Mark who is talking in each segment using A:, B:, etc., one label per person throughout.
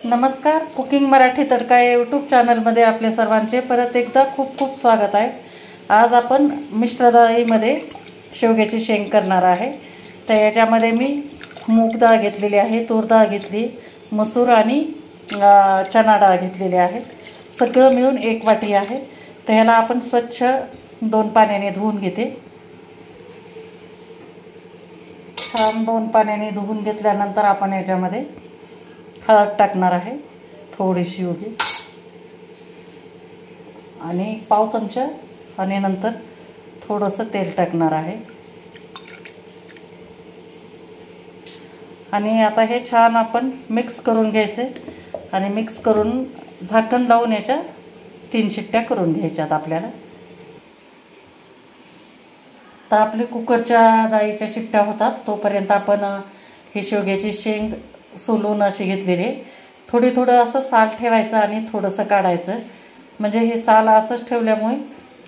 A: नमस्कार, कुकिंग मराठी तडका या यूट्यूब चॅनलमध्ये आपले सर्वांचे परत एकदा खूप खूप स्वागत आहे। आज आपण मिश्र डाळीमध्ये शेवग्याची शेंग करणार आहे। तर याच्यामध्ये मी मूग डाळ घेतलेली आहे, तूर डाळ घेतली, मसूर आणि चणा डाळ घेतलेली आहे। सगळं मिळून 1 वाटी आहे। तर ह्याला आपण स्वच्छ 2 पाण्याने धुवून घेते। छान 2 पाण्याने धुवून घेतल्यानंतर आपण याच्यामध्ये हळद टाकणार आहे, थोडीशी उभी, आणि पाव चमचा, आणि नंतर थोडंसं तेल टाकणार आहे। आणि आता हे छान आपण मिक्स करून घ्यायचे आणि मिक्स करून झाकण लावून याच्या 3 शिट्ट्या करून घ्यायच्यात आपल्याला। तर आपले कुकरच्या डाळीच्या शिट्ट्या होतात तोपर्यंत आपण ही शेवग्याची शेंग सोलून अशी घेतलेली आहे। थोडं असं साल ठेवायचं आणि थोडंसं काढायचं, म्हणजे हे साल असंच ठेवल्यामुळे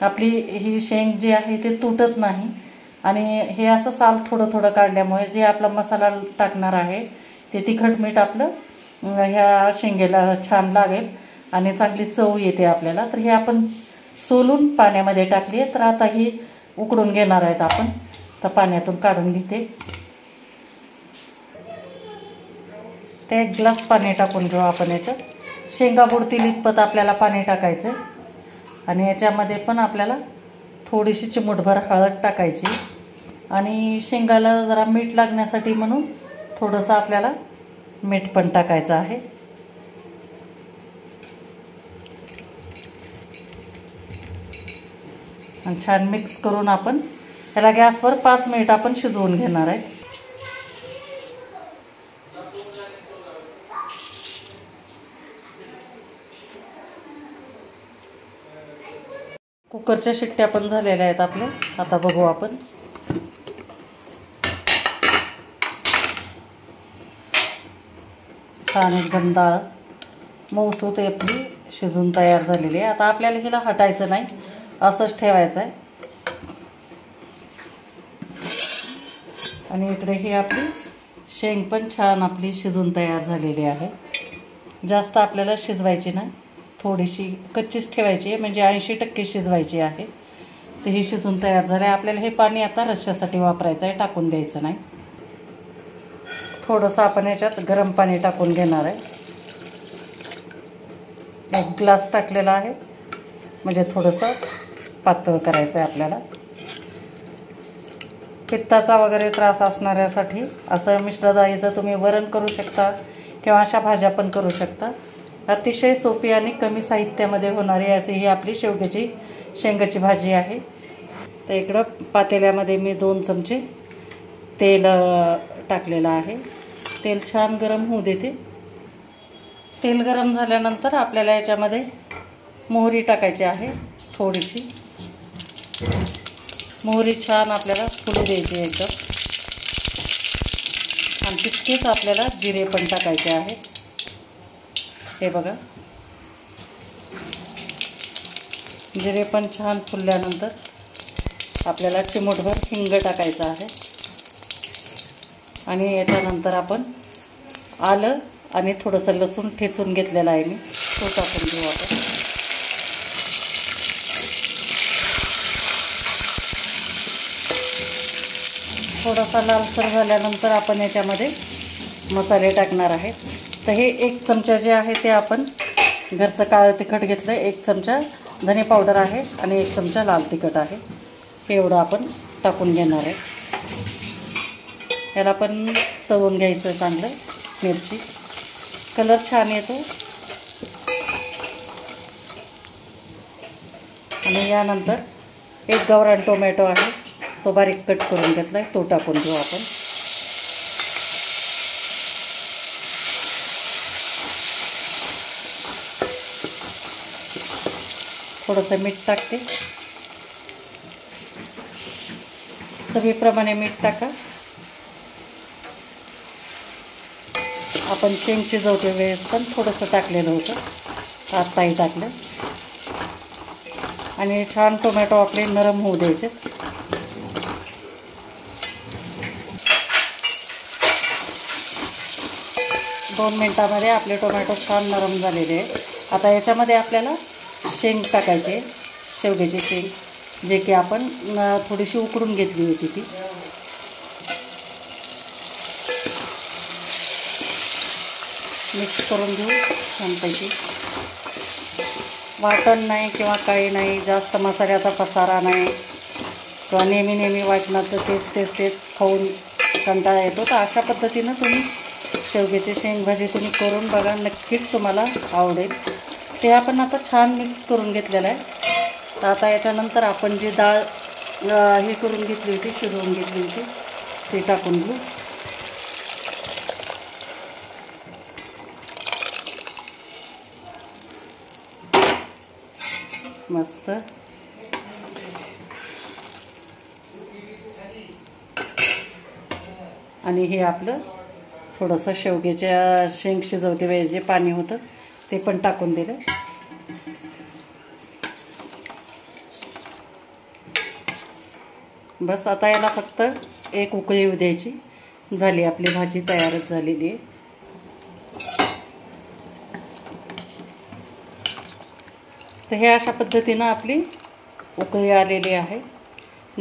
A: आपली ही शेंग जी आहे ते तुटत नाही। आणि हे असं साल थोडं काढल्यामुळे जे आपला मसाला टाकणार आहे ते तिखट मीठ आपलं ह्या शेंगेला छान लागेल आणि चांगली चव येते आपल्याला। तर हे आपण सोलून पाण्यामध्ये टाकली आहे। तर आता ही उकडून घेणार आहेत आपण। तर पाण्यातून काढून घेते। ते 1 ग्लास पाणी टाकून घेऊ आपण। याच्यात शेंगा बुडतील इतपत आपल्याला पाणी टाकायचं आणि याच्यामध्ये पण आपल्याला थोडीशी चिमूटभर हळद टाकायची आणि शेंगाला जरा मीठ लागण्यासाठी म्हणून थोडंसं आपल्याला मीठ पण टाकायचं आहे। आणि छान मिक्स करून आपण याला गॅसवर 5 मिनिट आपण शिजवून घेणार आहे। कुकरच्या शिट्ट्या पण झालेल्या आहेत आपल्या। आता बघू आपण। छान एकदम डाळ मऊसूत आपली शिजून तयार झालेली आहे। आता आपल्याला हिला हटायचं नाही, असंच ठेवायचं आहे। आणि इकडे ही आपली शेंग पण छान आपली शिजून तयार झालेली आहे। जास्त आपल्याला शिजवायची नाही, थोडीशी कच्चीच ठेवायची आहे, म्हणजे 80% शिजवायची आहे। तर ही शिजून तयार झाले। आपल्याला हे पाणी आता रश्श्यासाठी वापरायचं आहे, टाकून द्यायचं नाही। थोडंसं आपण याच्यात गरम पाणी टाकून घेणार आहे। 1 ग्लास टाकलेला आहे, म्हणजे थोडंसं पातळ करायचं आहे आपल्याला। पित्ताचा वगैरे त्रास असणाऱ्यासाठी असं मिश्र डाळीचं तुम्ही वरण करू शकता किंवा अशा भाज्या पण करू शकता। अतिशय सोपी आणि कमी साहित्यामध्ये होणारी अशी ही आपली शेंगाची भाजी आहे। तर इकडं पातेल्यामध्ये मी 2 चमचे तेल टाकलेलं आहे। तेल छान गरम होऊ देते। तेल गरम झाल्यानंतर आपल्याला याच्यामध्ये मोहरी टाकायची आहे, थोडीशी मोहरी छान आपल्याला फुलू द्यायची एकदम। आणि तितकेच आपल्याला जिरे पण टाकायचे आहे। हे बघा, जिरे पण छान फुलल्यानंतर आपल्याला चिमूटभर हिंग टाकायचं आहे। आणि याच्यानंतर आपण आलं आणि थोडंसं लसूण ठेचून घेतलेलं आहे मी, तो टाकून घेऊ आपण। थोडासा लालसर झाल्यानंतर आपण याच्यामध्ये मसाले टाकणार आहे। तर हे 1 चमचा जे आहे ते आपण घरचं काळं तिखट घेतलं, 1 चमचा धने पावडर आहे आणि 1 चमचा लाल तिखट आहे। हे एवढं आपण टाकून घेणार आहे। याला पण तळून घ्यायचं चांगलं, मिरची कलर छान येतो। आणि यानंतर 1 गावरान टोमॅटो आहे, तो बारीक कट करून घेतला आहे, तो टाकून घेऊ आपण। थोडंसं मीठ टाकते, चवीप्रमाणे मीठ टाका। आपण शेंग शिजवते वेळेस पण थोडंसं टाकलेलं होतं, आत्ताही टाकलं। आणि छान टोमॅटो आपले नरम होऊ द्यायचे। 2 मिनिटामध्ये आपले टोमॅटो छान नरम झालेले आहे. आता याच्यामध्ये आपल्याला शेंग टाकायचे, शेवग्याची शेंग, जे की आपण थोडीशी उकडून घेतली होती ती. मिक्स करून घेऊ छानपैकी. वाटण नाही किंवा काही नाही, जास्त मसाल्याचा पसारा नाही किंवा नेहमी वाटणार तर तेच खाऊन कंटाळा येतो. तर अशा पद्धतीनं तुम्ही शेवग्याची शेंगभाजी तुम्ही करून बघा, नक्कीच तुम्हाला आवडेल. ते आपण आता छान मिक्स करून घेतलेलं आहे. तर आता याच्यानंतर आपण जी डाळ हे करून घेतली होती, शिजवून घेतली होती, ते टाकून घेऊ. मस्त. आणि हे आपलं थोडंसं शेवग्याच्या शेंग शिजवते वेळेस जे पाणी होतं ते पण टाकून दिलं. बस आता याला फक्त एक उकळी येऊ द्यायची. झाली आपली भाजी, तयारच झालेली आहे. तर हे अशा पद्धतीनं आपली उकळी आलेली आहे.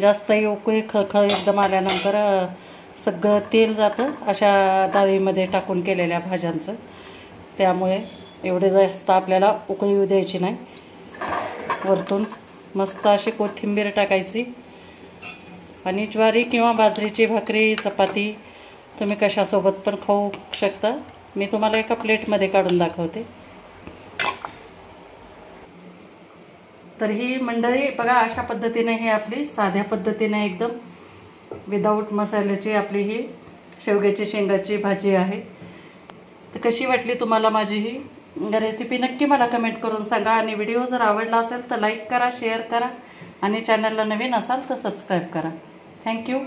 A: जास्तही उकळी खळखळ एकदम आल्यानंतर सगळं तेल जातं अशा डाळीमध्ये टाकून केलेल्या भाज्यांचं. त्यामुळे एवढे जास्त आपल्याला उकळी येऊ द्यायची नाही. वरतून मस्त अशी कोथिंबीर टाकायची. आणि ज्वारी किंवा बाजरीची भाकरी, चपाती तुम्ही कशासोबत पण खाऊ शकता. मी तुम्हाला एका प्लेटमध्ये काढून दाखवते. तर ही मंडळी बघा, अशा पद्धतीने ही आपली साध्या पद्धतीने एकदम विदाऊट मसाल्याची आपली ही शेवग्याची शेंगाची भाजी आहे. तर कशी वाटली तुम्हाला माझी ही रेसिपी, नक्की मला कमेंट करून सांगा. आणि व्हिडिओ जर आवडला असेल तर लाईक करा, शेअर करा आणि चॅनलला नवीन असाल तर सबस्क्राईब करा. थँक्यू.